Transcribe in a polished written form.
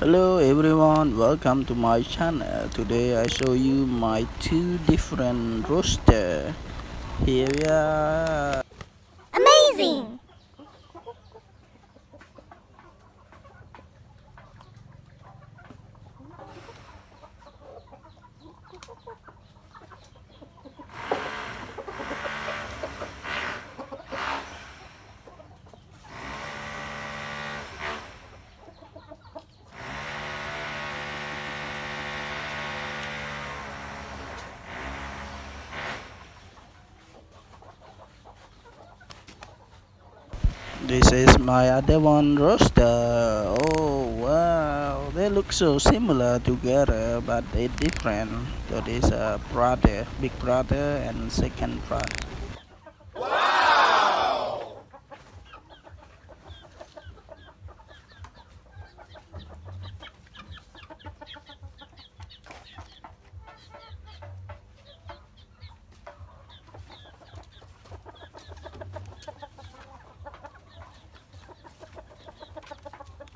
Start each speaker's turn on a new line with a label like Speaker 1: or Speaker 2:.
Speaker 1: Hello everyone, welcome to my channel. Today I show you my two different rooster. Here we are.
Speaker 2: Amazing!
Speaker 1: This is my other one rooster. Oh wow, they look so similar together but they're different. So this brother, big brother and second brother.